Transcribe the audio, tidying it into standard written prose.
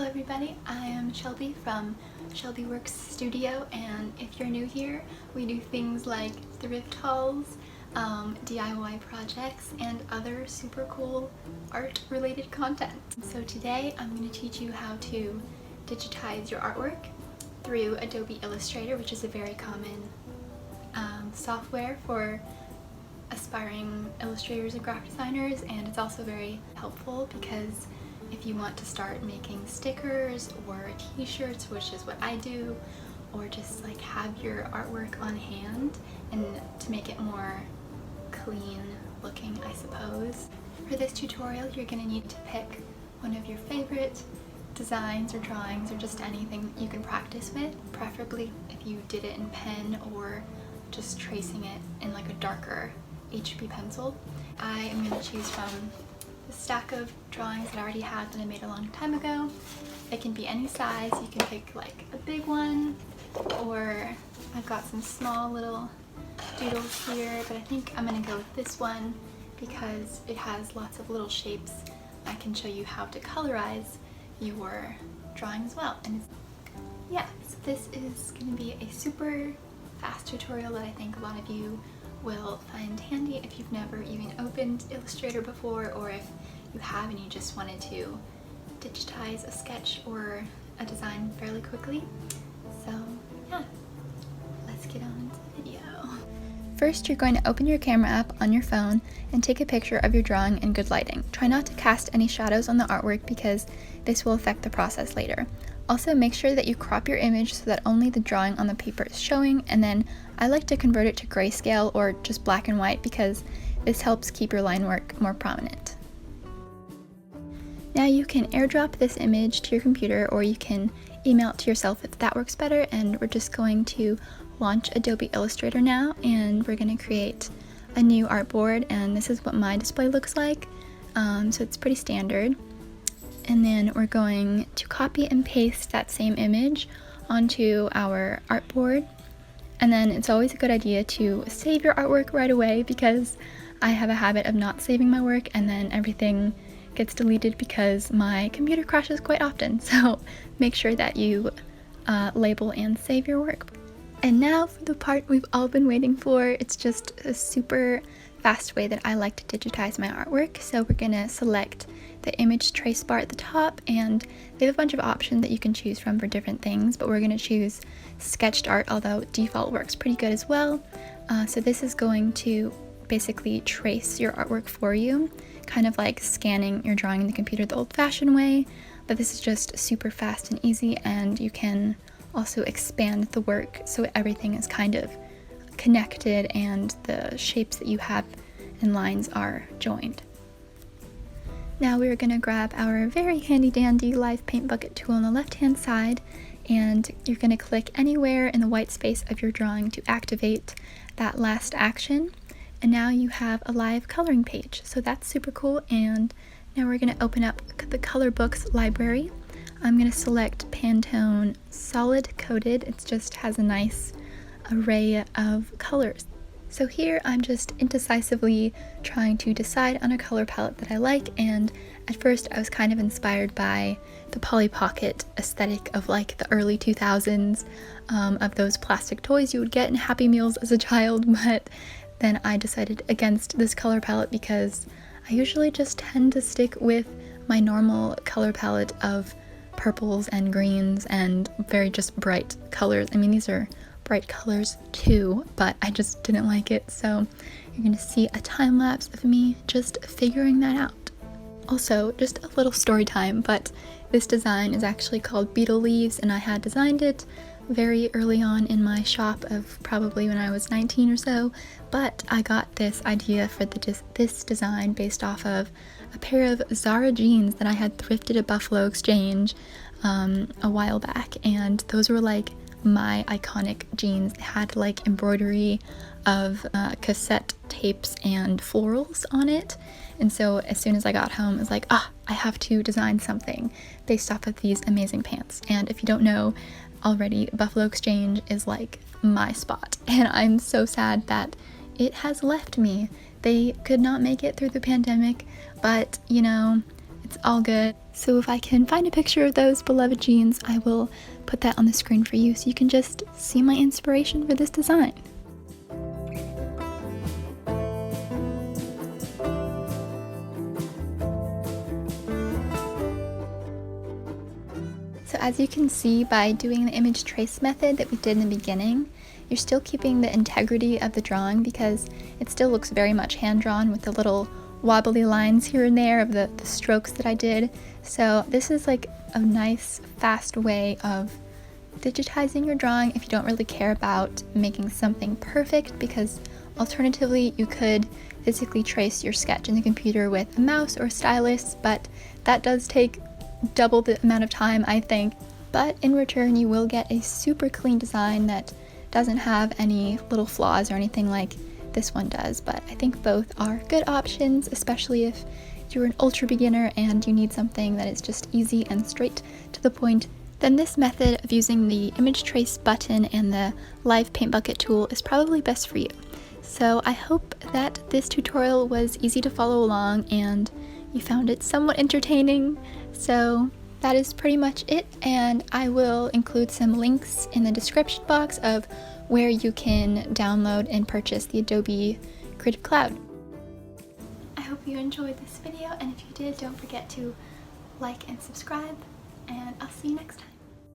everybody, I am Shelby from Shelby Works Studio, and if you're new here, we do things like thrift hauls, DIY projects, and other super cool art related content. So today I'm going to teach you how to digitize your artwork through Adobe Illustrator, which is a very common software for aspiring illustrators and graphic designers, and it's also very helpful because if you want to start making stickers or t-shirts, which is what I do, or just like have your artwork on hand and to make it more clean looking, I suppose. For this tutorial, you're going to need to pick one of your favorite designs or drawings or just anything that you can practice with, preferably if you did it in pen or just tracing it in like a darker HB pencil. I am going to choose from a stack of drawings that I already had that I made a long time ago. It can be any size. You can pick like a big one, or I've got some small little doodles here, but I think I'm going to go with this one because it has lots of little shapes. I can show you how to colorize your drawing as well. And yeah, so this is going to be a super fast tutorial that I think a lot of you will find handy if you've never even opened Illustrator before, or if you have and you just wanted to digitize a sketch or a design fairly quickly. So yeah, let's get on into the video. First, you're going to open your camera app on your phone and take a picture of your drawing in good lighting. Try not to cast any shadows on the artwork because this will affect the process later. Also, make sure that you crop your image so that only the drawing on the paper is showing, and then I like to convert it to grayscale or just black and white because this helps keep your line work more prominent. Now you can airdrop this image to your computer, or you can email it to yourself if that works better, and we're just going to launch Adobe Illustrator now, and we're going to create a new artboard, and this is what my display looks like, so it's pretty standard. And then we're going to copy and paste that same image onto our artboard. And then it's always a good idea to save your artwork right away because I have a habit of not saving my work and then everything gets deleted because my computer crashes quite often. So make sure that you label and save your work. And now for the part we've all been waiting for. It's just a super fast way that I like to digitize my artwork. So we're gonna select the image trace bar at the top, and they have a bunch of options that you can choose from for different things, but we're going to choose sketched art, although default works pretty good as well. So this is going to basically trace your artwork for you, kind of like scanning your drawing in the computer the old-fashioned way, but this is just super fast and easy, and you can also expand the work so everything is kind of connected and the shapes that you have and lines are joined. Now we're going to grab our very handy dandy live paint bucket tool on the left hand side, and you're going to click anywhere in the white space of your drawing to activate that last action, and now you have a live coloring page. So that's super cool. And now we're going to open up the color books library. I'm going to select Pantone Solid Coated. It just has a nice array of colors. So here I'm just indecisively trying to decide on a color palette that I like, and at first I was kind of inspired by the Polly Pocket aesthetic of like the early 2000s, of those plastic toys you would get in Happy Meals as a child, but then I decided against this color palette because I usually just tend to stick with my normal color palette of purples and greens and very just bright colors. I mean, these are bright colors too, but I just didn't like it, so you're gonna see a time lapse of me just figuring that out. Also, just a little story time, but this design is actually called Beetle Leaves, and I had designed it very early on in my shop of probably when I was 19 or so, but I got this idea for this design based off of a pair of Zara jeans that I had thrifted at Buffalo Exchange a while back, and those were like my iconic jeans. They had like embroidery of cassette tapes and florals on it, and so as soon as I got home I was like, I have to design something based off of these amazing pants. And if you don't know already, Buffalo Exchange is like my spot, and I'm so sad that it has left me. They could not make it through the pandemic, but you know, It's all good. So if I can find a picture of those beloved jeans, I will put that on the screen for you so you can just see my inspiration for this design. So as you can see, by doing the image trace method that we did in the beginning, you're still keeping the integrity of the drawing because it still looks very much hand-drawn with the little wobbly lines here and there of the strokes that I did. So this is like a nice, fast way of digitizing your drawing if you don't really care about making something perfect, because alternatively you could physically trace your sketch in the computer with a mouse or a stylus, but that does take double the amount of time, I think. But in return you will get a super clean design that doesn't have any little flaws or anything like this one does. But I think both are good options, especially if you're an ultra beginner and you need something that is just easy and straight to the point. Then this method of using the image trace button and the live paint bucket tool is probably best for you. So I hope that this tutorial was easy to follow along and you found it somewhat entertaining. So that is pretty much it, and I will include some links in the description box of where you can download and purchase the Adobe Creative Cloud. I hope you enjoyed this video, and if you did, don't forget to like and subscribe, and I'll see you next time.